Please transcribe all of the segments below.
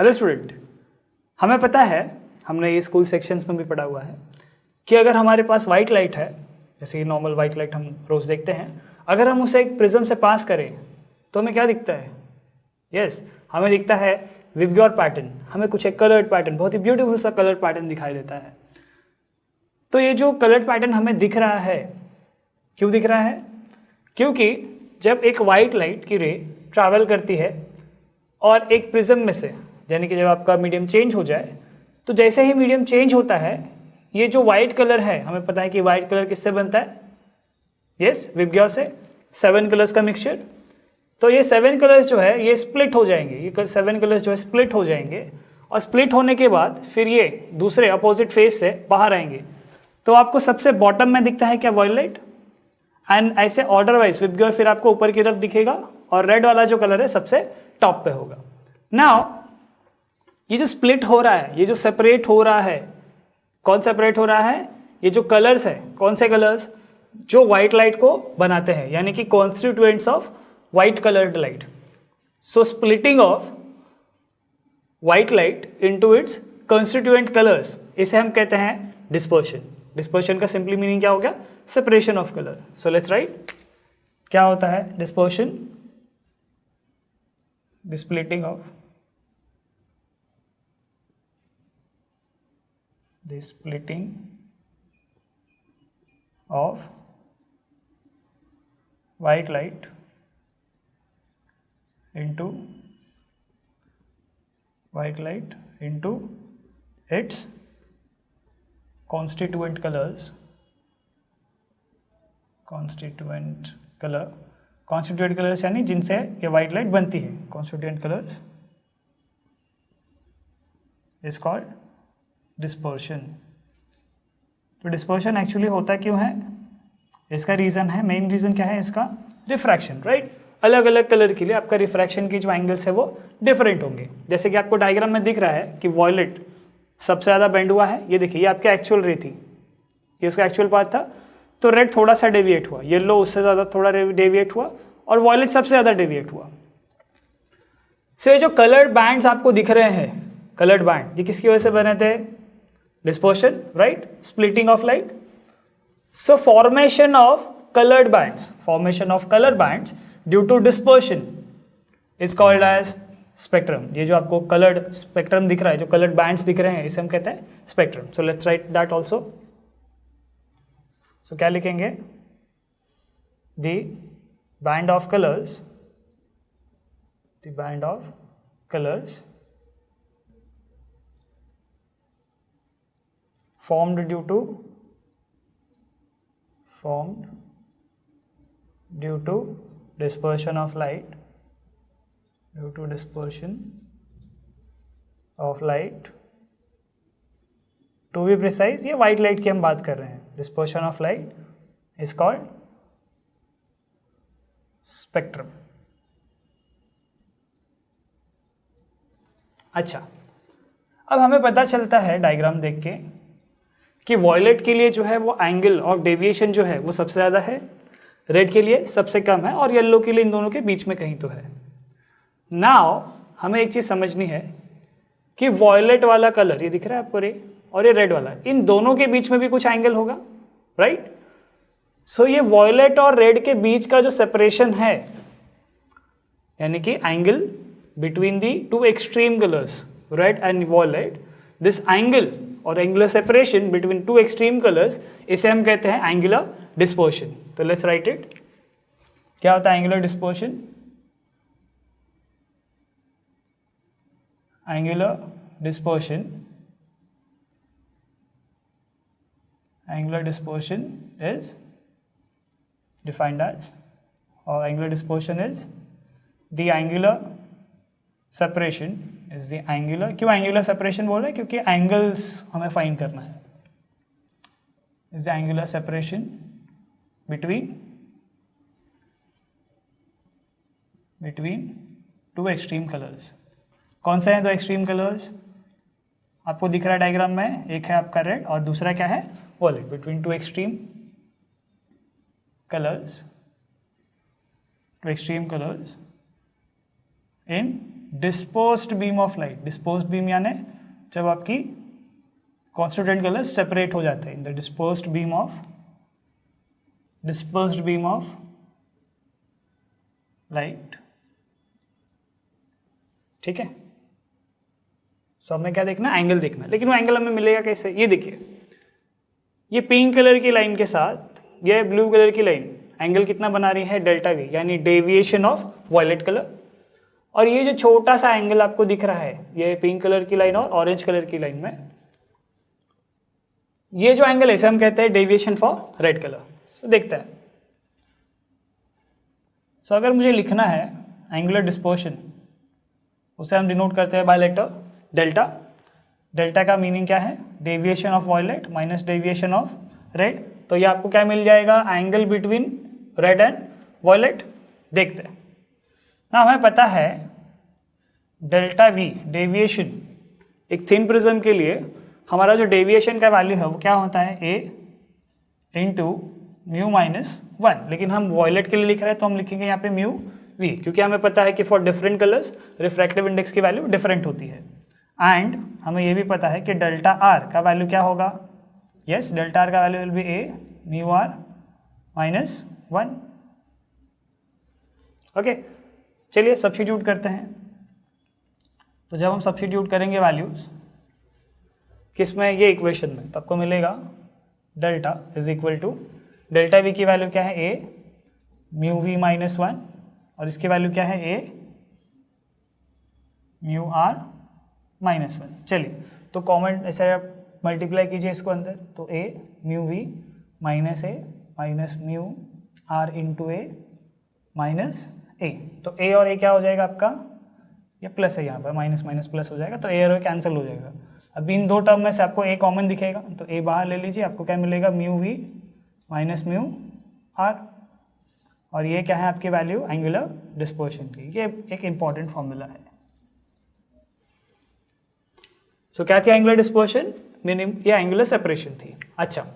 Hello student, हमें पता है, हमने ये स्कूल सेक्शंस में भी पढ़ा हुआ है कि अगर हमारे पास वाइट लाइट है, जैसे कि नॉर्मल वाइट लाइट हम रोज़ देखते हैं, अगर हम उसे एक प्रिज्म से पास करें तो हमें क्या दिखता है? यस, हमें दिखता है विबग्योर पैटर्न। हमें कुछ एक कलर्ड पैटर्न, बहुत ही ब्यूटीफुल सा कलर्ड पैटर्न दिखाई देता है। तो ये जो कलर्ड पैटर्न हमें दिख रहा है, क्यों दिख रहा है? क्योंकि जब एक वाइट लाइट की रे ट्रैवल करती है और एक प्रिज्म में से, यानी कि जब आपका मीडियम चेंज हो जाए, तो जैसे ही मीडियम चेंज होता है, ये जो वाइट कलर है, हमें पता है कि वाइट कलर किससे बनता है? यस, विबग्योर से, 7 कलर्स का मिक्सचर। तो ये 7 कलर्स जो है ये स्प्लिट हो जाएंगे, ये 7 कलर्स जो है स्प्लिट हो जाएंगे, और स्प्लिट होने के बाद फिर ये दूसरे अपोजिट फेस से बाहर आएंगे। तो आपको सबसे बॉटम में दिखता है क्या? वायलेट। एंड ऐसे ऑर्डर वाइज विबग्योर फिर आपको ऊपर की तरफ दिखेगा, और रेड वाला जो कलर है सबसे टॉप पे होगा। नाउ ये जो स्प्लिट हो रहा है, ये जो सेपरेट हो रहा है, कौन सेपरेट हो रहा है? ये जो कलर्स है, कौन से कलर्स? जो व्हाइट लाइट को बनाते हैं, यानी कि constituents of white coloured light. So splitting of white light into its constituent colours, इसे हम कहते हैं डिस्पर्शन। डिस्पर्शन का सिंपली मीनिंग क्या हो गया? Separation of colour. So let's write, क्या होता है dispersion? The splitting of white light into its constituent colors, constituent colors यानी जिनसे ये white light बनती है, constituent colors is called dispersion। तो डिस्पर्शन एक्चुअली होता क्यों है? इसका रीज़न है, मेन रीज़न क्या है इसका? Refraction, right. अलग अलग कलर के लिए आपका रिफ्रैक्शन की जो एंगल्स है वो डिफरेंट होंगे। जैसे कि आपको डायग्राम में दिख रहा है कि वॉयलेट सबसे ज़्यादा बेंड हुआ है, ये देखिए, ये आपकी एक्चुअल रे थी, ये उसका एक्चुअल पार्ट था। तो रेड थोड़ा सा डेविएट हुआ, येलो उससे ज़्यादा थोड़ा डेविएट हुआ, और वॉयलेट सबसे ज़्यादा डेविएट हुआ। सो ये जो कलर्ड बैंड्स आपको दिख रहे हैं, कलर्ड बैंड, ये किसकी वजह से बने थे? Dispersion, right, splitting of light. So formation of colored bands due to dispersion is called as spectrum। ये जो आपको colored spectrum दिख रहा है, जो colored bands दिख रहे हैं, इसे हम कहते हैं spectrum। So let's write that also। So क्या लिखेंगे? The band of colors formed due to dispersion of light, to be precise, ये white light की हम बात कर रहे हैं। dispersion of light is called spectrum। अच्छा, अब हमें पता चलता है डायग्राम देख के कि वॉयलेट के लिए जो है वो एंगल ऑफ डेविएशन जो है वो सबसे ज़्यादा है, रेड के लिए सबसे कम है, और येलो के लिए इन दोनों के बीच में कहीं तो है। नाउ हमें एक चीज़ समझनी है कि वॉयलेट वाला कलर, ये दिख रहा है आपको रे, और ये रेड वाला, इन दोनों के बीच में भी कुछ एंगल होगा, राइट। सो ये वॉयलेट और रेड के बीच का जो सेपरेशन है, यानी कि angle between the two extreme colours, red and violet, this angle और angular separation between two extreme colours, इसे हम कहते हैं एंगुलर डिस्पर्शन। तो लेट्स राइट इट। क्या होता है angular dispersion? Angular dispersion is defined as, और angular dispersion is the angular separation is the angular. क्यों एंगुलर सेपरेशन बोल रहे हैं? क्योंकि एंगल्स हमें फाइंड करना है। Is the angular separation between two extreme colours. कौन से हैं दो एक्सट्रीम कलर्स? आपको दिख रहा है डायग्राम में, एक है आपका रेड और दूसरा क्या है? Violet. Between two extreme colours in disposed beam of light, disposed beam यानी जब आपकी कॉन्स्टिट्यूएंट कलर सेपरेट हो जाते हैं, the disposed beam of light. ठीक है, सो हमें क्या देखना, एंगल देखना, लेकिन वो एंगल हमें मिलेगा कैसे, ये देखिए, ये पिंक कलर की लाइन के साथ ये ब्लू कलर की लाइन एंगल कितना बना रही है, डेल्टा वी, यानी डेविएशन ऑफ वायलेट कलर। और ये जो छोटा सा एंगल आपको दिख रहा है, ये पिंक कलर की लाइन और ऑरेंज कलर की लाइन में, ये जो एंगल है इसे हम कहते हैं डेविएशन फॉर रेड कलर। सो देखते हैं, सो अगर मुझे लिखना है एंगुलर डिस्पोर्शन, उसे हम डिनोट करते हैं बाय लेटर डेल्टा। डेल्टा का मीनिंग क्या है, deviation of violet minus deviation of red. तो ये आपको क्या मिल जाएगा, angle between red and violet. देखते हैं ना, हमें पता है डेल्टा वी डेविएशन, एक थिन प्रिज्म के लिए हमारा जो डेविएशन का वैल्यू है वो क्या होता है, ए इंटू म्यू माइनस 1। लेकिन हम वायलेट के लिए लिख रहे हैं तो हम लिखेंगे यहाँ पे म्यू वी, क्योंकि हमें पता है कि for different colours refractive index की वैल्यू डिफरेंट होती है। एंड हमें ये भी पता है कि डेल्टा आर का वैल्यू क्या होगा, यस डेल्टा आर का value will be a mu r minus 1। Okay, चलिए सब्स्टिट्यूट करते हैं। तो जब हम सब्स्टिट्यूट करेंगे वैल्यूज किस में, ये इक्वेशन में, तो आपको मिलेगा delta is equal to, delta v की वैल्यू क्या है, ए म्यू वी माइनस 1, और इसकी वैल्यू क्या है, ए म्यू आर माइनस 1। चलिए तो कॉमन ऐसे आप मल्टीप्लाई कीजिए इसको अंदर, तो a mu v minus a minus mu r into a minus a. तो ए और ए क्या हो जाएगा आपका, ये प्लस है यहाँ पर, माइनस माइनस प्लस हो जाएगा, तो ए और ए कैंसिल हो जाएगा। अब इन दो टर्म में से आपको ए कॉमन दिखेगा, तो ए बाहर ले लीजिए, आपको क्या मिलेगा, mu v minus mu r. और ये क्या है आपकी वैल्यू एंगुलर डिस्पर्शन की, ये एक इंपॉर्टेंट फॉर्मूला है। सो क्या थी एंगुलर डिस्पर्शन, मीनिंग ये एंगुलर सेपरेशन थी। अच्छा,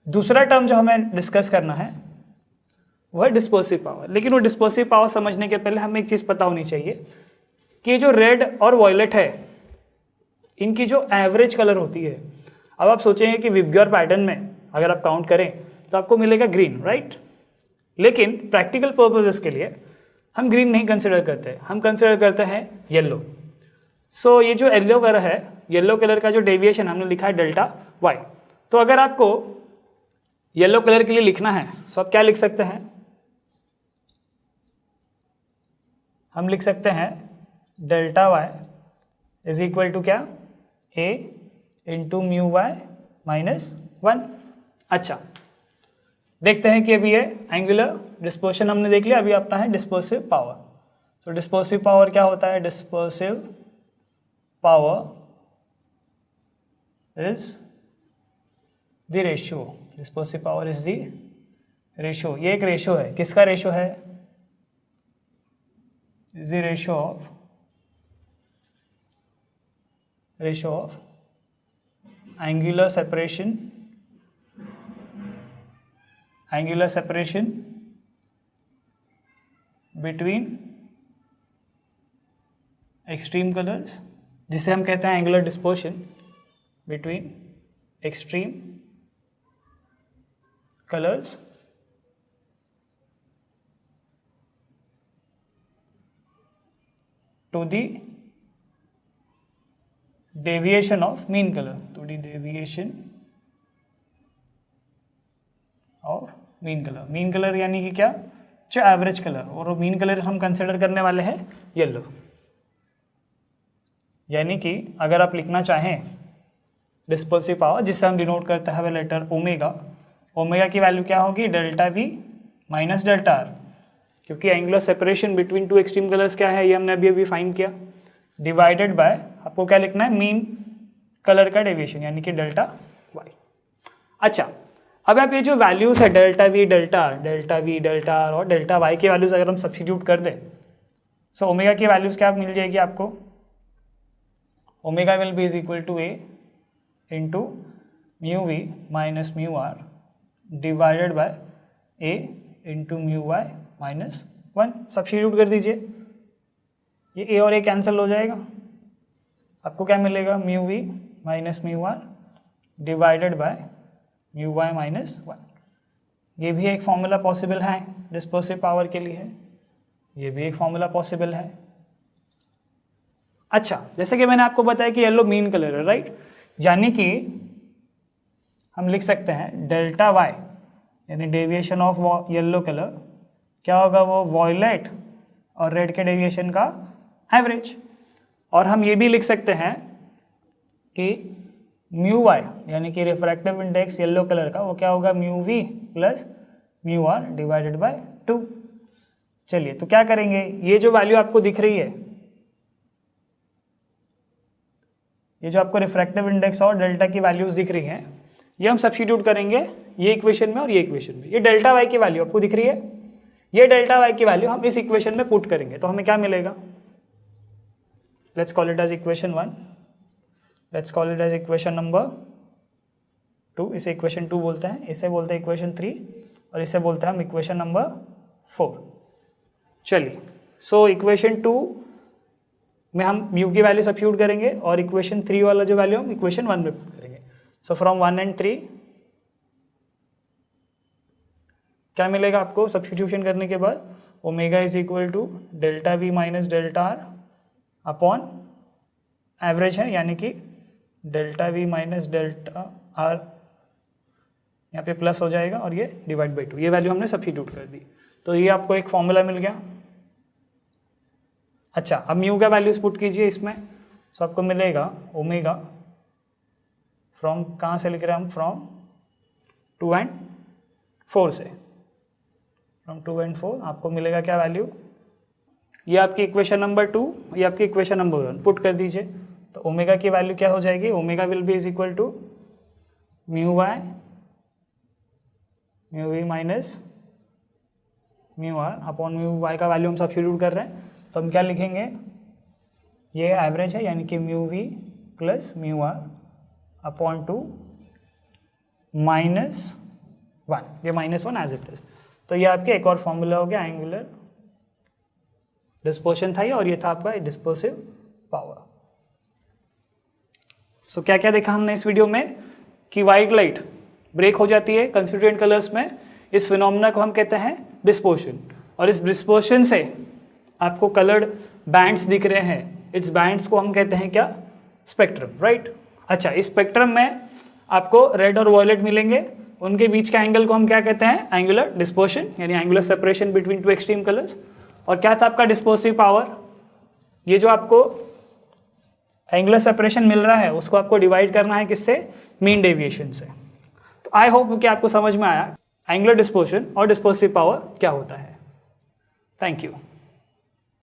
दूसरा टर्म जो हमें डिस्कस करना है वो है डिस्पर्सिव पावर। लेकिन वो डिस्पर्सिव पावर समझने के पहले हमें एक चीज़ पता होनी चाहिए कि जो रेड और वॉयलेट है इनकी जो एवरेज कलर होती है, अब आप सोचेंगे कि विबग्योर पैटर्न में अगर आप काउंट करें तो आपको मिलेगा ग्रीन, राइट। लेकिन प्रैक्टिकल पर्पसेस के लिए हम ग्रीन नहीं कंसिडर करते, हम कंसिडर करते हैं येलो। सो ये जो येलो कलर है, येलो कलर का जो डेविएशन हमने लिखा है डेल्टा वाई। तो अगर आपको येलो कलर के लिए लिखना है तो आप क्या लिख सकते हैं, हम लिख सकते हैं delta y is equal to क्या, a into mu y minus 1। अच्छा, देखते हैं कि अभी ये एंगुलर डिस्पर्शन हमने देख लिया, अभी अपना है डिस्पर्सिव पावर। तो डिस्पर्सिव पावर क्या होता है, dispersive power is the ratio, dispersive power is the ratio. ये एक रेशियो है, किसका रेशियो है, is the ratio of angular separation between extreme colors, जिसे हम कहते हैं angular dispersion between extreme colors to the deviation of mean color, to the deviation of mean color। mean color यानी कि क्या, जो एवरेज कलर, और मीन कलर हम कंसिडर करने वाले हैं येलो। यानी कि अगर आप लिखना चाहें डिस्पर्सिव पावर, जिससे हम डिनोट करते हैं लेटर ओमेगा, ओमेगा की वैल्यू क्या होगी, delta v minus delta r, क्योंकि angular separation between two extreme colours क्या है, ये हमने अभी फाइंड किया, डिवाइडेड बाय आपको क्या लिखना है, मीन कलर का डेविएशन यानी कि डेल्टा वाई। अच्छा, अब आप ये जो वैल्यूज है delta we delta R, delta we delta R और डेल्टा वाई के वैल्यूज अगर हम सब्स्टिट्यूट कर दें, सो ओमेगा की वैल्यूज क्या मिल जाएगी आपको, omega will be is equal to a into mu v minus mu r divided by a into mu y minus 1। Substitute कर दीजिए, ये ए और ए कैंसिल हो जाएगा, आपको क्या मिलेगा, mu v minus mu r divided by mu y minus 1। ये भी एक फॉर्मूला पॉसिबल है डिस्पर्सिव पावर के लिए है, ये भी एक फॉर्मूला पॉसिबल है। अच्छा, जैसे कि मैंने आपको बताया कि येलो मीन कलर है, राइट, यानी कि हम लिख सकते हैं डेल्टा वाई यानी डेविएशन ऑफ येलो कलर क्या होगा, वो वॉयलेट और रेड के डेविएशन का एवरेज। और हम ये भी लिख सकते हैं कि म्यू वाई यानी कि रिफ्रैक्टिव इंडेक्स येलो कलर का वो क्या होगा, mu v plus mu r divided by 2। चलिए तो क्या करेंगे, ये जो वैल्यू आपको दिख रही है, ये जो आपको रिफ्रैक्टिव इंडेक्स और डेल्टा की वैल्यूज दिख रही हैं, ये हम सब्स्टिट्यूट करेंगे ये इक्वेशन में और ये इक्वेशन में। ये डेल्टा वाई की वैल्यू आपको दिख रही है, ये डेल्टा वाई की वैल्यू हम इस इक्वेशन में पुट करेंगे तो हमें क्या मिलेगा, let's call it as equation 1, let's call it as equation number 2, इसे इक्वेशन 2 बोलते हैं, इसे बोलते हैं इक्वेशन 3 और इसे बोलते हैं हम इक्वेशन नंबर 4। चलिए, सो इक्वेशन 2 में हम म्यू की वैल्यू सब्स्टिट्यूट करेंगे और इक्वेशन 3 वाला जो वैल्यू हम इक्वेशन 1 में पुट करेंगे। सो फ्रॉम 1 and 3 क्या मिलेगा आपको सब्स्टिट्यूशन करने के बाद, omega is equal to delta v minus delta r upon average है, यानी कि delta v minus delta r यहाँ पे प्लस हो जाएगा और ये डिवाइड बाई 2, ये वैल्यू हमने सब्स्टिट्यूट कर दी तो ये आपको एक फॉर्मूला मिल गया। अच्छा, अब म्यू का वैल्यूज पुट कीजिए इसमें, तो आपको मिलेगा ओमेगा फ्रॉम कहाँ से लिख रहे हैं हम, फ्रॉम 2 and 4 से, फ्रॉम 2 and 4 आपको मिलेगा क्या वैल्यू, ये आपकी इक्वेशन नंबर 2, ये आपकी इक्वेशन नंबर 1 पुट कर दीजिए तो ओमेगा की वैल्यू क्या हो जाएगी, omega will be is equal to mu y mu v minus mu r upon mu y का वैल्यू हम सब्स्टिट्यूट कर रहे हैं तो हम क्या लिखेंगे, ये एवरेज है यानी कि mu v plus mu r upon 2 minus 1, ये -1 एज इट इज। तो ये आपके एक और फॉर्मूला हो गया, एंगुलर डिस्पर्शन था ये, और ये था आपका डिस्पर्सिव पावर। सो क्या क्या देखा हमने इस वीडियो में कि वाइट लाइट ब्रेक हो जाती है कंस्टिट्यूएंट कलर्स में, इस फिनोमेना को हम कहते हैं डिस्पर्शन, और इस डिस्पर्शन से आपको कलर्ड बैंड्स दिख रहे हैं, इस बैंड्स को हम कहते हैं क्या, स्पेक्ट्रम, राइट। अच्छा, इस स्पेक्ट्रम में आपको रेड और वॉयलेट मिलेंगे, उनके बीच के एंगल को हम क्या कहते हैं, एंगुलर डिस्पर्शन यानी angular separation between 2 extreme colours. और क्या था आपका डिस्पर्सिव पावर, ये जो आपको एंगुलर सेपरेशन मिल रहा है उसको आपको डिवाइड करना है किससे, मीन डेविएशन से। तो आई होप कि आपको समझ में आया एंगुलर डिस्पर्शन और डिस्पर्सिव पावर क्या होता है। Thank you.